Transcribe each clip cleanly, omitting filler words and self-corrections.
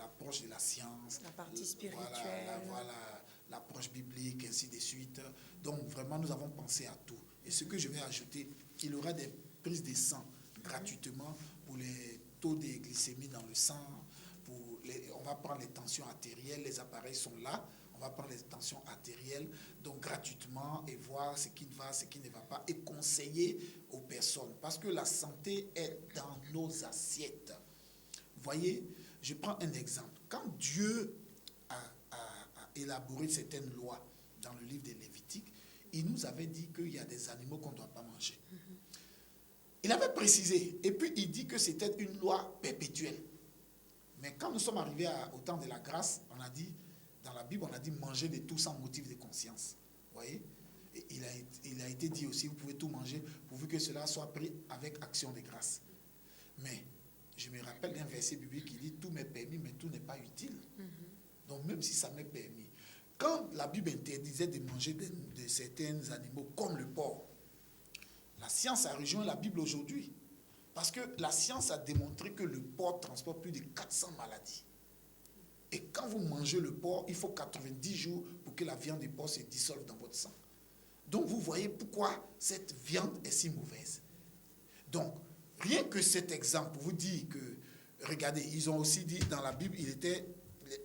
l'approche de la science, la partie spirituelle, voilà, l'approche biblique, ainsi de suite. Donc vraiment, nous avons pensé à tout. Et ce que je vais ajouter, il y aura des prises de sang gratuitement pour les taux de glycémie dans le sang. On va prendre les tensions artérielles, les appareils sont là. On va prendre les tensions artérielles, donc gratuitement, et voir ce qui va, ce qui ne va pas, et conseiller aux personnes. Parce que la santé est dans nos assiettes. Vous voyez, je prends un exemple. Quand Dieu a élaboré certaines lois dans le livre des Lévitiques, il nous avait dit qu'il y a des animaux qu'on ne doit pas manger. Il avait précisé, et puis il dit que c'était une loi perpétuelle. Mais quand nous sommes arrivés au temps de la grâce, on a dit, dans la Bible, on a dit manger de tout sans motif de conscience. Vous voyez? Et il a été dit aussi, vous pouvez tout manger, pourvu que cela soit pris avec action de grâce. Mais je me rappelle d'un verset biblique qui dit, tout m'est permis, mais tout n'est pas utile. Donc même si ça m'est permis. Quand la Bible interdisait de manger de certains animaux, comme le porc, la science a rejoint la Bible aujourd'hui. Parce que la science a démontré que le porc transporte plus de 400 maladies. Et quand vous mangez le porc, il faut 90 jours pour que la viande de porc se dissolve dans votre sang. Donc vous voyez pourquoi cette viande est si mauvaise. Donc, rien que cet exemple pour vous dire que, regardez, ils ont aussi dit dans la Bible, il était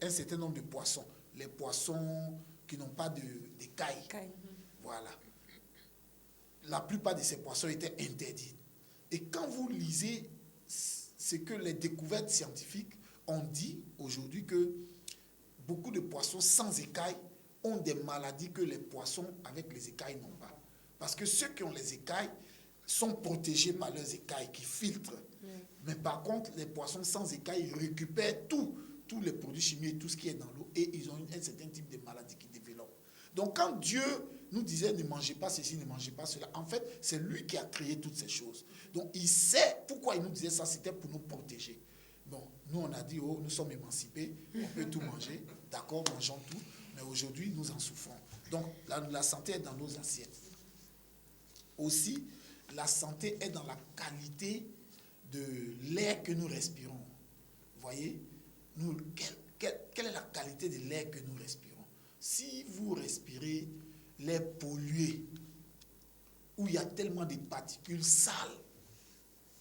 un certain nombre de poissons. Les poissons qui n'ont pas d'écailles. Voilà. La plupart de ces poissons étaient interdits. Et quand vous lisez ce que les découvertes scientifiques ont dit aujourd'hui, que beaucoup de poissons sans écailles ont des maladies que les poissons avec les écailles n'ont pas. Parce que ceux qui ont les écailles sont protégés par leurs écailles qui filtrent. Mais par contre, les poissons sans écailles récupèrent tous les produits chimiques, tout ce qui est dans l'eau, et ils ont un certain type de maladie qui développe. Donc quand Dieu nous disait ne mangez pas ceci, ne mangez pas cela, en fait, c'est lui qui a créé toutes ces choses. Donc il sait pourquoi il nous disait ça, c'était pour nous protéger. Bon, nous on a dit, oh, nous sommes émancipés, on peut tout manger, d'accord, mangeons tout, mais aujourd'hui nous en souffrons. Donc la santé est dans nos assiettes. Aussi, la santé est dans la qualité de l'air que nous respirons. Vous voyez, quelle est la qualité de l'air que nous respirons? Si vous respirez l'air pollué, où il y a tellement de particules sales,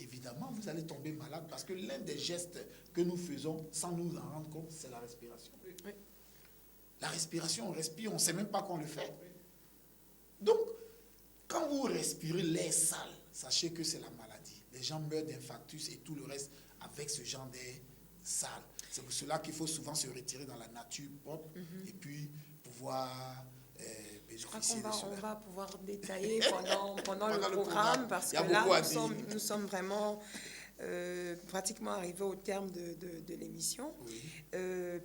évidemment, vous allez tomber malade parce que l'un des gestes que nous faisons sans nous en rendre compte, c'est la respiration. Oui. La respiration, on respire, on ne sait même pas qu'on le fait. Donc, quand vous respirez l'air sale, sachez que c'est la maladie. Les gens meurent d'infarctus et tout le reste avec ce genre d'air sale. C'est pour cela qu'il faut souvent se retirer dans la nature propre et puis pouvoir bénéficier de cela. On va pouvoir détailler pendant le programme parce que là, nous sommes vraiment pratiquement arrivés au terme de l'émission. Oui.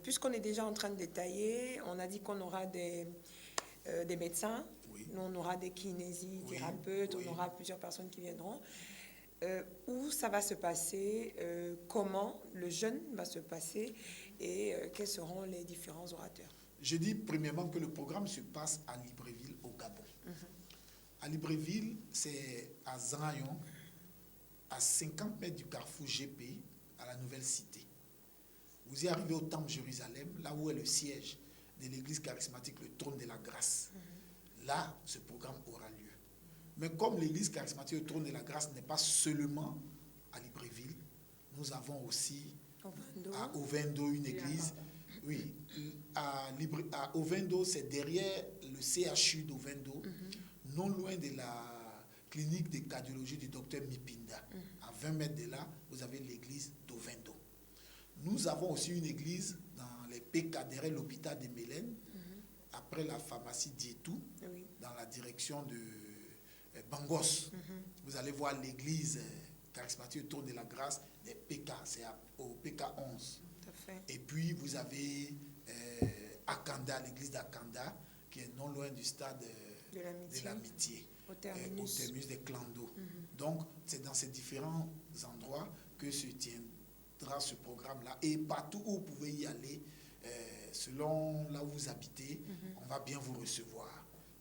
Puisqu'on est déjà en train de détailler, on a dit qu'on aura des médecins, oui. On aura des kinésithérapeutes, oui. On aura plusieurs personnes qui viendront. Où ça va se passer, comment le jeûne va se passer et quels seront les différents orateurs. Je dis premièrement que le programme se passe à Libreville, au Gabon. À Libreville, c'est à Zanayon, à 50 mètres du carrefour GP, à la nouvelle cité. Vous y arrivez au temple Jérusalem, là où est le siège de l'église charismatique, le trône de la grâce. Là, ce programme aura lieu. Mais comme l'église charismatique, le trône de la grâce n'est pas seulement à Libreville, nous avons aussi à Ovendo une église. Oui, à Ovendo, c'est derrière le CHU d'Ovendo, non loin de la clinique de cardiologie du docteur Mipinda. À 20 mètres de là, vous avez l'église d'Ovendo. Nous avons aussi une église dans les PK, derrière l'hôpital de Mélène, après la pharmacie Dietou, dans la direction de Bangos. Vous allez voir l'église charismatique autour de la grâce des PK, c'est au PK 11. Et puis vous avez Akanda, l'église d'Akanda, qui est non loin du stade de l'Amitié, au terminus des Clando. Donc c'est dans ces différents endroits que se tiendra ce programme-là. Et partout où vous pouvez y aller, selon là où vous habitez, on va bien vous recevoir.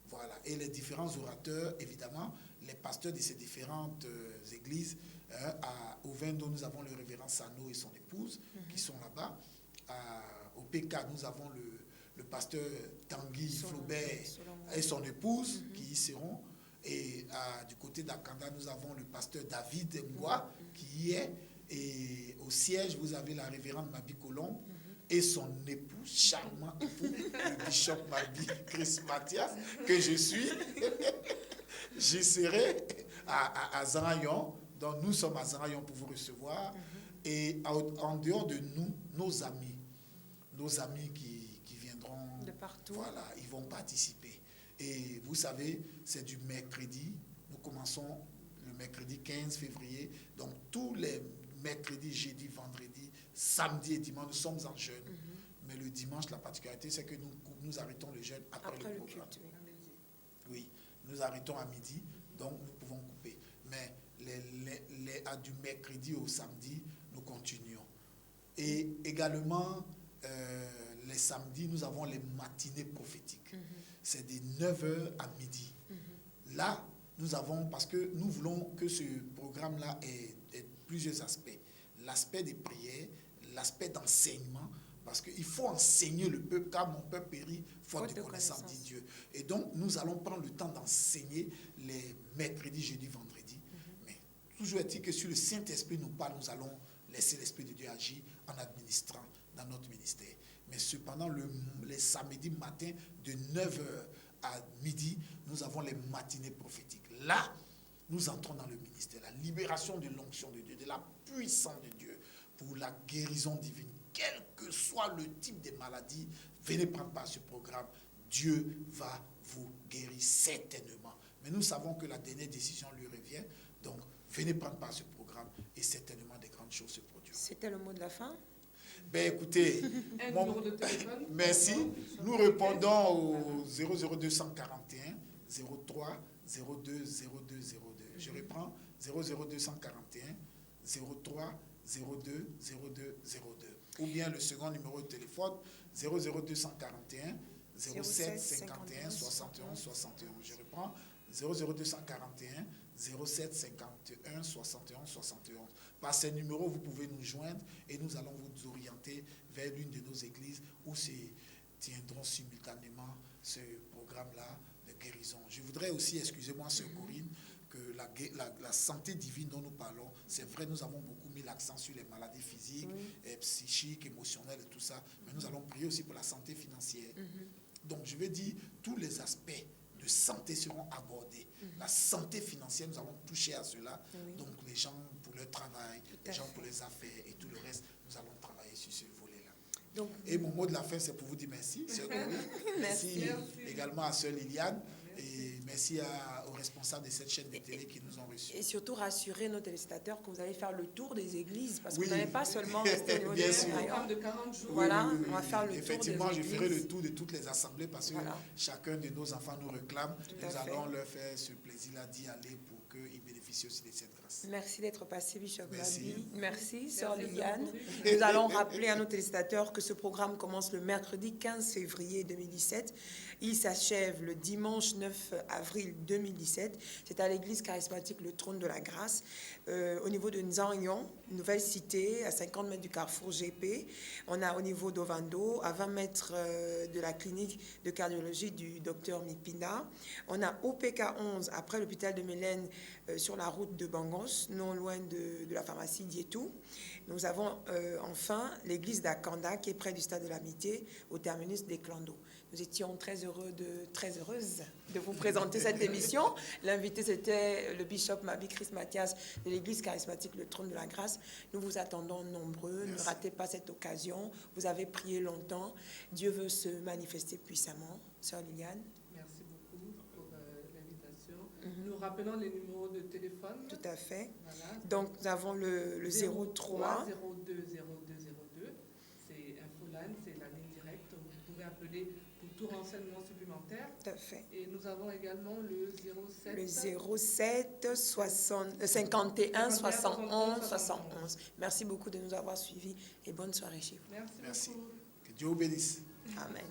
Voilà. Et les différents orateurs, évidemment, les pasteurs de ces différentes églises, à Ovendo, nous avons le révérend Sano et son épouse qui sont là-bas. À l'OPK, nous avons le pasteur Tanguy Flaubert et son épouse qui y seront. Et du côté d'Akanda, nous avons le pasteur David Mboua qui y est. Et au siège, vous avez la révérende Mabi Colombe et son époux, charmant époux, le bishop Mabi Chris Mathias, que je suis. Je serai à Zarayon. Donc nous sommes à Zarayon pour vous recevoir. Et en dehors de nous, nos amis qui viendront de partout. Voilà, ils vont participer. Et vous savez, c'est du mercredi. Nous commençons le mercredi 15 février. Donc tous les mercredis, jeudi, vendredi, samedi et dimanche, nous sommes en jeûne. Mais le dimanche, la particularité, c'est que nous arrêtons le jeûne après le programme. Culte, oui, nous arrêtons à midi, donc nous pouvons couper. Mais du mercredi au samedi, nous continuons. Et également, les samedis, nous avons les matinées prophétiques. C'est de 9h à midi. Là, nous avons, parce que nous voulons que ce programme-là ait plusieurs aspects. L'aspect des prières, l'aspect d'enseignement, parce qu'il faut enseigner le peuple, car mon peuple périt faute de connaissance de Dieu. Et donc, nous allons prendre le temps d'enseigner les mercredis, jeudi, vendredi. Mais toujours est-il que si le Saint-Esprit nous parle, nous allons laisser l'Esprit de Dieu agir en administrant dans notre ministère. Mais cependant, les samedis matins, de 9h à midi, nous avons les matinées prophétiques. Là, nous entrons dans le ministère, la libération de l'onction de Dieu, de la puissance de Dieu pour la guérison divine. Quel que soit le type de maladie, venez prendre part à ce programme. Dieu va vous guérir certainement. Mais nous savons que la dernière décision lui revient. Donc, venez prendre part à ce programme et certainement des grandes choses se produiront. C'était le mot de la fin? Ben écoutez, numéro de téléphone. Merci. Nous répondons au 00241 03 02 02 02. Je reprends 00241 03 02 02 02. Ou bien le second numéro de téléphone 00241 07 51 71 61. Je reprends 00241 07 51 71 71. Par ces numéros, vous pouvez nous joindre et nous allons vous orienter vers l'une de nos églises où se tiendront simultanément ce programme-là de guérison. Je voudrais aussi, excusez-moi, sœur Corinne, que la santé divine dont nous parlons, c'est vrai, nous avons beaucoup mis l'accent sur les maladies physiques, psychiques, émotionnelles et tout ça, mais nous allons prier aussi pour la santé financière. Donc, je vais dire, tous les aspects de santé seront abordés. La santé financière, nous allons toucher à cela. Donc, les gens pour leur travail, les gens pour les affaires et tout le reste, nous allons travailler sur ce volet-là. Donc, et mon mot de la fin, c'est pour vous dire merci, sœur Corinne. Merci également à sœur Liliane. Et merci aux responsables de cette chaîne de télé qui nous ont reçus. Et surtout rassurer nos téléspectateurs que vous allez faire le tour des églises, parce que vous n'allez pas seulement rester au niveau bien des sûr. De 40 jours. Voilà, on va faire le Effectivement, tour des je ferai le tour de toutes les assemblées parce que chacun de nos enfants nous réclame. Nous allons leur faire ce plaisir-là d'y aller pour qu'ils bénéficient aussi de cette grâce. Merci d'être passé, Bishop Mabi. Merci, sœur Liliane. Nous allons rappeler à nos téléspectateurs que ce programme commence le mercredi 15 février 2017. Il s'achève le dimanche 9 avril 2017. C'est à l'église charismatique Le Trône de la Grâce, au niveau de Nzanyon, nouvelle cité, à 50 mètres du carrefour GP. On a au niveau d'Ovando, à 20 mètres de la clinique de cardiologie du docteur Mipina. On a OPK 11, après l'hôpital de Mélène, sur la route de Bangos, non loin de la pharmacie Dietou. Nous avons enfin l'église d'Akanda, qui est près du stade de l'Amitié, au terminus des Clandos. Nous étions très heureuses de vous présenter cette émission. L'invité, c'était le bishop Mabi Chris Mathias de l'église charismatique Le Trône de la Grâce. Nous vous attendons nombreux. Merci. Ne ratez pas cette occasion. Vous avez prié longtemps. Dieu veut se manifester puissamment. Sœur Liliane. Merci beaucoup pour l'invitation. Nous rappelons les numéros de téléphone. Tout à fait. Voilà. Donc, nous avons le 03 02 02 02. C'est Infoline, c'est la ligne directe. Vous pouvez appeler pour tout renseignement supplémentaire. Tout à fait. Et nous avons également le 07... Le 07 51 71 71. Merci beaucoup de nous avoir suivis et bonne soirée chez vous. Merci. Que Dieu vous bénisse. Amen.